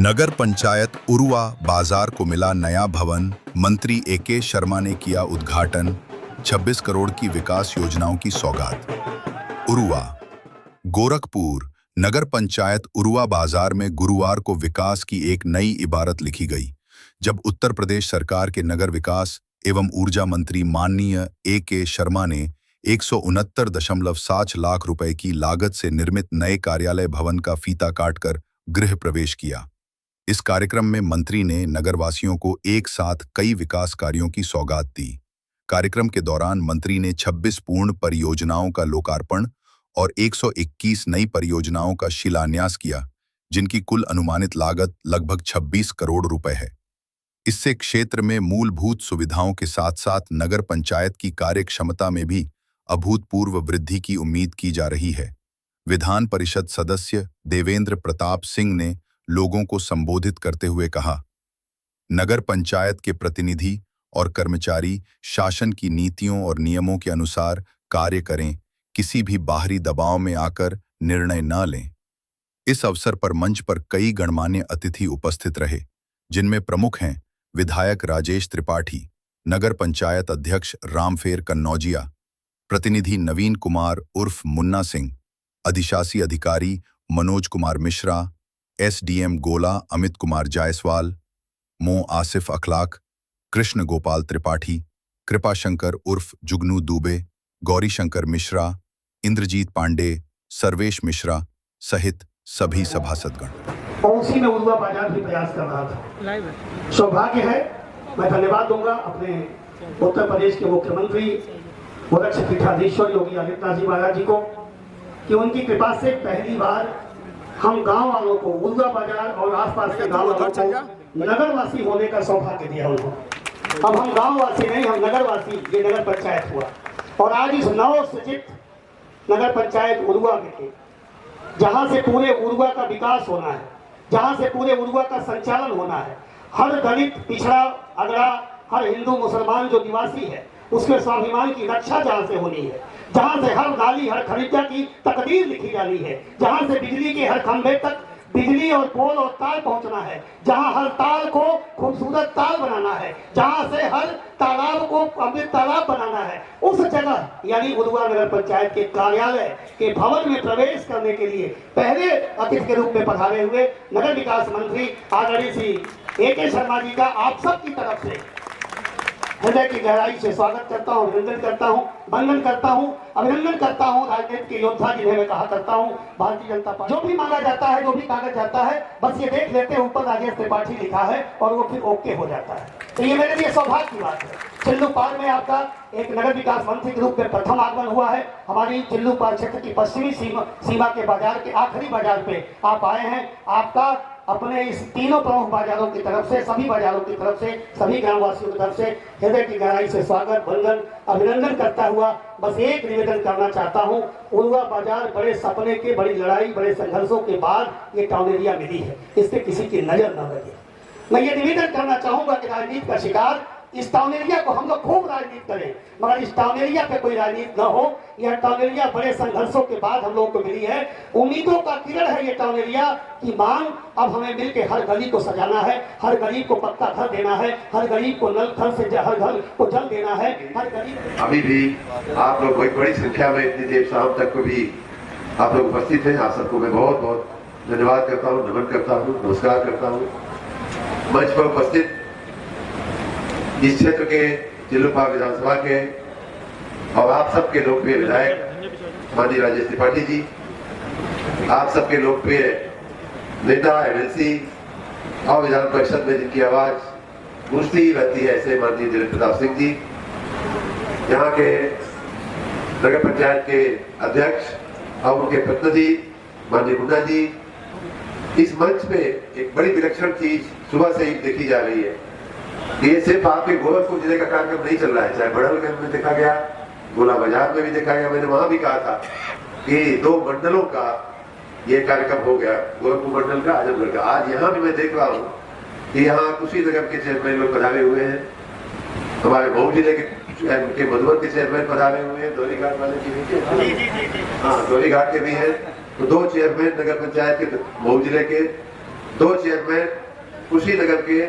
नगर पंचायत उरुआ बाजार को मिला नया भवन, मंत्री एके शर्मा ने किया उद्घाटन। 26 करोड़ की विकास योजनाओं की सौगात। उरुआ गोरखपुर नगर पंचायत उरुआ बाजार में गुरुवार को विकास की एक नई इबारत लिखी गई, जब उत्तर प्रदेश सरकार के नगर विकास एवं ऊर्जा मंत्री माननीय एके शर्मा ने 169.7 लाख रुपए की लागत से निर्मित नए कार्यालय भवन का फीता काटकर गृह प्रवेश किया। इस कार्यक्रम में मंत्री ने नगरवासियों को एक साथ कई विकास कार्यों की सौगात दी। कार्यक्रम के दौरान मंत्री ने 26 पूर्ण परियोजनाओं का लोकार्पण और 121 नई परियोजनाओं का शिलान्यास किया, जिनकी कुल अनुमानित लागत लगभग 26 करोड़ रुपए है। इससे क्षेत्र में मूलभूत सुविधाओं के साथ साथ नगर पंचायत की कार्य क्षमता में भी अभूतपूर्व वृद्धि की उम्मीद की जा रही है। विधान परिषद सदस्य देवेंद्र प्रताप सिंह ने लोगों को संबोधित करते हुए कहा, नगर पंचायत के प्रतिनिधि और कर्मचारी शासन की नीतियों और नियमों के अनुसार कार्य करें, किसी भी बाहरी दबाव में आकर निर्णय न लें। इस अवसर पर मंच पर कई गणमान्य अतिथि उपस्थित रहे, जिनमें प्रमुख हैं विधायक राजेश त्रिपाठी, नगर पंचायत अध्यक्ष रामफेर कन्नौजिया, प्रतिनिधि नवीन कुमार उर्फ मुन्ना सिंह, अधिशासी अधिकारी मनोज कुमार मिश्रा, एसडीएम गोला अमित कुमार जायसवाल, मो आसिफ अखलाक, कृष्ण गोपाल त्रिपाठी, कृपाशंकर उर्फ जुगनू दुबे, गौरी शंकर मिश्रा, इंद्रजीत पांडे, सर्वेश मिश्रा सहित सभी सभासदगण। और उसी में उरुआ बाजार भी प्रयास कर रहा था। सौभाग्य है, मैं धन्यवाद दूंगा अपने उत्तर प्रदेश के मुख्यमंत्री गोरक्षपीठाधीश्वर योगी आदित्यनाथ जी महाराज जी को कि उनकी कृपा से पहली बार हम गांव वालों को, उरुआ बाजार और आसपास के गांव वालों को नगरवासी होने का सौभाग्य दिया उन्होंने। अब हम गांववासी नहीं, हम नगरवासी, ये नगर पंचायत हुआ। और आज इस नव सृजित नगर पंचायत उरुआ में, जहां से पूरे उरुआ का विकास होना है, जहां से पूरे उरुआ का संचालन होना है, हर दलित, पिछड़ा, अगड़ा, हर हिंदू मुसलमान जो निवासी है, उसके स्वाभिमान की रक्षा जहां से होनी है, जहां से हर नाली, हर खरीदा की तकदीर लिखी जानी है, जहां से बिजली के हर खंभे तक बिजली और पोल और तार पहुंचना है, जहां हर ताल को खूबसूरत ताल बनाना है, जहां से हर तालाब को अमृत तालाब बनाना है, उस जगह यानी उरुआ नगर पंचायत के कार्यालय के भवन में प्रवेश करने के लिए पहले अतिथि के रूप में पधारे हुए नगर विकास मंत्री आदरणीय श्री एके शर्मा जी का आप सबकी तरफ से हृदय की गहराई से स्वागत करता हूँ, अभिनंदन करता हूँ, वंदन करता हूँ, अभिनंदन करता हूँ राजनीति के योद्धा जिन्हें मैं कहा करता हूँ भारतीय जनता पार्टी। जो भी मांगा जाता है, जो भी कागज जाता है, बस ये देख लेते हैं ऊपर राजेश त्रिपाठी लिखा है और वो फिर ओके हो जाता है। तो ये मेरे लिए सौभाग्य की बात है। चिल्लूपार में आपका एक नगर विकास मंत्री के रूप में प्रथम आगमन हुआ है। हमारी चिल्लूपार क्षेत्र की पश्चिमी सीमा के बाजार के आखिरी बाजार पे आप आए हैं। आपका अपने इस तीनों प्रमुख बाजारों की तरफ से, सभी बाजारों की तरफ से, सभी ग्रामवासियों की तरफ से हृदय की गहराई से स्वागत, वंदन, अभिनंदन करता हुआ बस एक निवेदन करना चाहता हूं। उरुआ बाजार बड़े सपने के, बड़ी लड़ाई, बड़े संघर्षों के बाद ये टाउन एरिया मिली है, इस पे किसी की नजर न लगे। मैं ये निवेदन करना चाहूंगा कि राजनीति का शिकार इस टाउन एरिया को हम लोग खूब राजनीति करें, मगर इस टाउन एरिया पे कोई राजनीति न हो। यह टाउन एरिया बड़े संघर्षों के बाद हम लोगों को मिली है। उम्मीदों का किरण है ये टाउन एरिया की मांग। अब हमें मिलकर हर गली को सजाना है, हर गरीब को पक्का घर देना है, हर गरीब को नल घर से हर घर को जल देना है, हर गरीब। अभी भी आप लोग बहुत बड़ी संख्या में इतनी देर शाम तक को भी आप लोग उपस्थित हैं। आप सबको मैं बहुत बहुत धन्यवाद करता हूँ, नमन करता हूँ, नमस्कार करता हूँ। मंच पर उपस्थित इस क्षेत्र के चिल्लूपार विधानसभा के और आप सबके लोकप्रिय विधायक माननीय राजेश त्रिपाठी जी, आप सबके लोकप्रिय नेता एमएलसी और विधान परिषद में जिनकी आवाज गूंजती रहती है, ऐसे माननीय देवेंद्र प्रताप सिंह जी, यहाँ के नगर पंचायत के अध्यक्ष और उनके प्रतिनिधि माननीय मुन्ना जी। इस मंच पे एक बड़ी विलक्षण चीज सुबह से ही देखी जा रही है। ये सिर्फ आपके गोरखपुर जिले का कार्यक्रम नहीं चल रहा है, चाहे बड़हलगंज में देखा गया, गोला बाजार में भी देखा गया। मैंने वहां भी कहा था कि 2 मंडलों का ये कार्यक्रम हो गया, गोरखपुर मंडल का, आजमगढ़ का। आज यहाँ भी मैं देख रहा हूँ कि यहाँ कुशीनगर के चेयरमैन लोग पधारे हुए हैं, हमारे मऊ जिले के मधुबन के चेयरमैन पधारे हुए हैं, दोरीघाट वाले के, हाँ दोरीघाट के भी हैं। तो 2 चेयरमैन नगर पंचायत के मऊ जिले के 2 चेयरमैन कुशीनगर के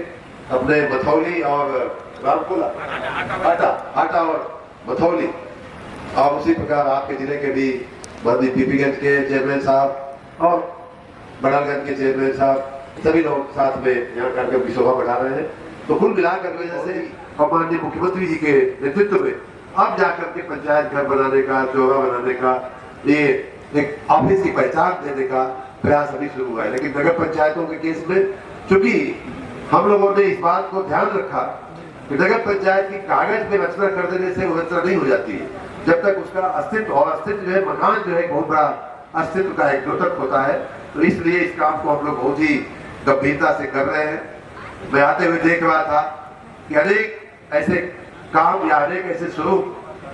अपने मथौली और रामपुरा आटा और मथौली, और उसी प्रकार आपके जिले के भी माननीय पीपीगंज के चेयरमैन साहब और बड़ालगंज के चेयरमैन साहब, सभी लोग साथ में यहाँ कार्यक्रम की शोभा बढ़ा रहे हैं। तो कुल मिलाकर वजह से और माननीय मुख्यमंत्री जी के नेतृत्व में अब जाकर के पंचायत घर बनाने का, चौरा बनाने का, ये एक ऑफिस की पहचान देने का प्रयास अभी शुरू हुआ है। लेकिन नगर पंचायतों के केस में चूंकि हम लोगों ने इस बात को ध्यान रखा कि नगर पंचायत की कागज में रचना कर देने से वो रचना नहीं हो जाती है, जब तक उसका अस्तित्व, और अस्तित्व जो है मकान जो है बहुत बड़ा अस्तित्व का एक द्योतक होता है। तो इसलिए इस काम को हम लोग बहुत ही गंभीरता से कर रहे हैं। मैं आते हुए देख रहा था कि अनेक ऐसे काम या अनेक ऐसे स्वरूप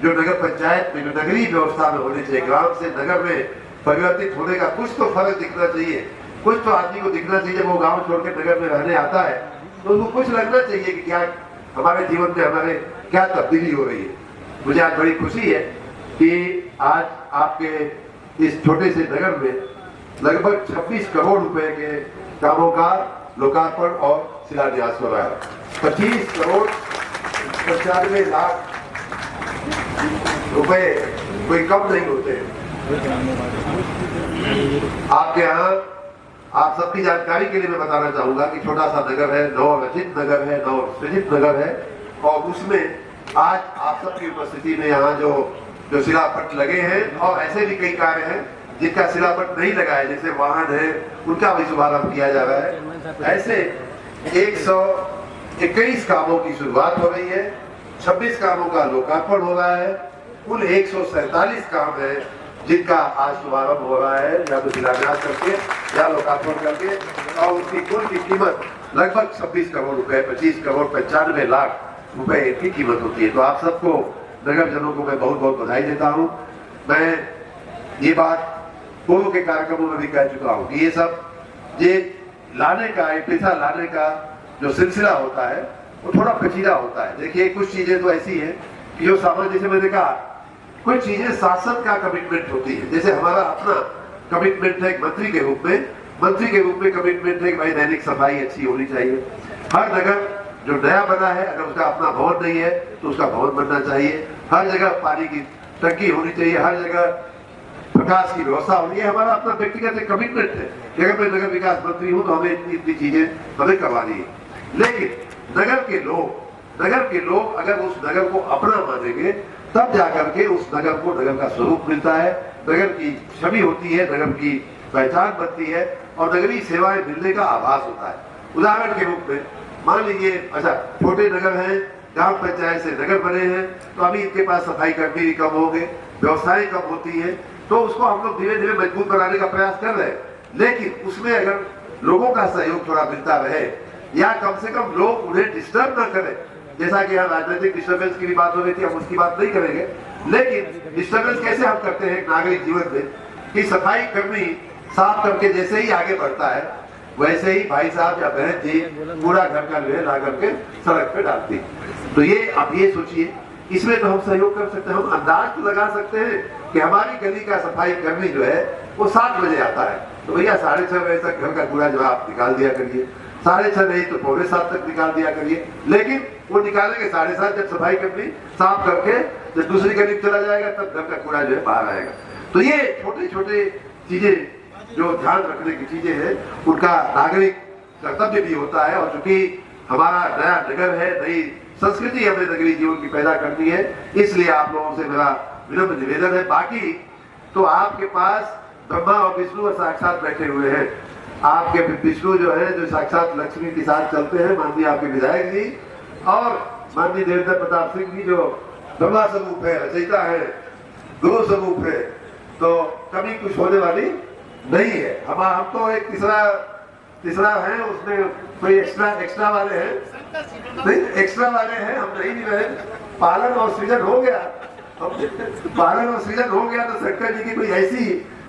जो नगर पंचायत में, जो नगरीय व्यवस्था में होने चाहिए, ग्राम से नगर में परिवर्तित होने का कुछ तो फर्क दिखना चाहिए। कुछ तो आदमी को दिखना चाहिए, जब वो गांव छोड़ के नगर में रहने आता है तो उसको कुछ लगना चाहिए कि क्या हमारे जीवन में हमारे क्या तब्दीली हो रही है। मुझे आज बड़ी खुशी है कि आज आपके इस छोटे से नगर में लगभग 26 करोड़ रुपए के कामों का लोकार्पण और शिलान्यास हो रहा है। 25 करोड़ 95 लाख रुपए कोई कम नहीं होते। आपके यहाँ आप सबकी जानकारी के लिए मैं बताना चाहूंगा कि छोटा सा नगर है, नवरचित नगर है, नवसृजित नगर है, और उसमें आज आप सबकी उपस्थिति में यहाँ जो शिलापट लगे हैं, और ऐसे भी कई कार्य हैं जिनका शिलापट नहीं लगा है, जैसे वाहन है उनका भी शुभारंभ किया जा रहा है। ऐसे 121 कामों की शुरुआत हो रही है, 26 कामों का लोकार्पण हो रहा है, कुल 147 काम है जिनका आज शुभारंभ हो रहा है, या तो शिलान्यास करके या लोकार्पण करके, और उसकी कुल की कीमत लगभग 26 करोड़ रुपए, 25 करोड़ 95 लाख रुपए की कीमत होती है। तो आप सबको, नगर जनों को मैं बहुत बहुत बधाई देता हूँ। मैं ये बात पूर्व के कार्यक्रमों में भी कह चुका हूँ कि ये सब ये लाने का, ये पैसा लाने का जो सिलसिला होता है वो थोड़ा पेचीदा होता है। देखिए कुछ चीजें तो ऐसी है कि जो सामान्य, जैसे मैंने कहा, कुछ चीजें शासन का कमिटमेंट होती है। जैसे हमारा अपना कमिटमेंट है मंत्री के रूप में, कमिटमेंट है कि भाई दैनिक सफाई अच्छी होनी चाहिए। हर नगर जो नया बना है, अगर उसका अपना भवन नहीं है तो उसका भवन बनना चाहिए। हर जगह पानी की टंकी होनी चाहिए, हर जगह प्रकाश की व्यवस्था होनी है। हमारा अपना व्यक्तिगत कमिटमेंट है कि अगर मैं नगर विकास मंत्री हूँ तो हमें इतनी चीजें हमें करवानी है। लेकिन नगर के लोग अगर उस नगर को अपना मानेंगे तब जाकर के उस नगर को नगर का स्वरूप मिलता है, नगर की छवि होती है, नगर की पहचान बनती है, और नगरीय सेवाएं मिलने का आभास होता है। उदाहरण के रूप में मान लीजिए, अच्छा छोटे नगर हैं, ग्राम पंचायत से नगर बने हैं, तो अभी इनके पास सफाई कर्मी भी कम होंगे, व्यवस्थाएं कम होती है, तो उसको हम लोग धीरे धीरे मजबूत बनाने का प्रयास कर रहे हैं। लेकिन उसमें अगर लोगों का सहयोग थोड़ा मिलता रहे, या कम से कम लोग उन्हें डिस्टर्ब न करें, जैसा कि यहाँ राजनीतिक डिस्टर्बेंस की भी बात हो रही थी, हम उसकी बात नहीं करेंगे, लेकिन डिस्टर्बेंस कैसे हम करते हैं नागरिक जीवन में, कि सफाई कर्मी साफ करके जैसे ही आगे बढ़ता है वैसे ही भाई साहब या बहन जी पूरा घर का जो है ला करके सड़क पे डालती है। तो ये आप ये सोचिए, इसमें तो हम सहयोग कर सकते हैं। हम अंदाज तो लगा सकते हैं कि हमारी गली का सफाई कर्मी जो है वो 7 बजे आता है, तो भैया 6:30 बजे तक घर का कूड़ा जो आप निकाल दिया करिए, 6:30 नहीं तो 6:45 तक निकाल दिया करिए। लेकिन वो निकालेंगे 7:30, जब सफाई कर्मी साफ करके जब दूसरी गली में चला जाएगा तब घर का कूड़ा जो है बाहर आएगा। तो ये छोटे छोटे चीजें जो ध्यान रखने की चीजें हैं, उनका नागरिक कर्तव्य भी होता है। और चूंकि हमारा नया नगर है, नई संस्कृति हमें नगरीय जीवन की पैदा करनी है, इसलिए आप लोगों से मेरा विनम्र निवेदन है। बाकी तो आपके पास ब्रह्मा और विष्णु साक्षात बैठे हुए हैं। आपके विष्णु जो है, जो साक्षात लक्ष्मी के साथ चलते हैं, माननीय आपके विधायक जी और माननीय देवेंद्र प्रताप सिंह जी, जो ब्रह्मा स्वरूप है, रचयिता है, गुरु स्वरूप है, तो कभी कुछ होने वाली नहीं है। हम तो एक तीसरा है, उसमें कोई एक्स्ट्रा वाले हैं नहीं, एक्स्ट्रा वाले हैं, हम नहीं भी रहे। पालन और सृजन हो गया, तो शंकर जी की कोई ऐसी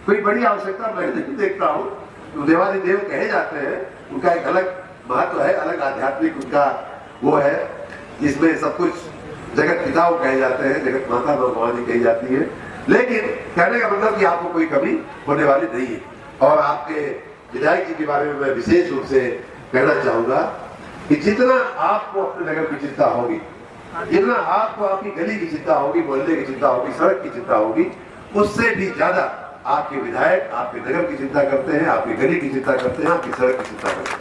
कोई बड़ी आवश्यकता मैं नहीं देखता हूँ। तो देवादी देव कहे जाते हैं, उनका एक अलग महत्व है, अलग आध्यात्मिक उनका वो है, जिसमें सब कुछ जगत पिता कहे जाते हैं, जगत माता भगवानी कही जाती है। लेकिन कहने का मतलब कि आपको कोई कमी होने वाली नहीं है। और आपके विधायक जी के बारे में मैं विशेष रूप से कहना चाहूंगा कि जितना आपको अपने नगर की चिंता होगी, जितना आपको आपकी गली की चिंता होगी, मोहल्ले की चिंता होगी, सड़क की चिंता होगी, उससे भी ज्यादा आपके विधायक आपके नगर की चिंता करते हैं, आपकी गली की चिंता करते हैं, आपकी सड़क की चिंता करते हैं।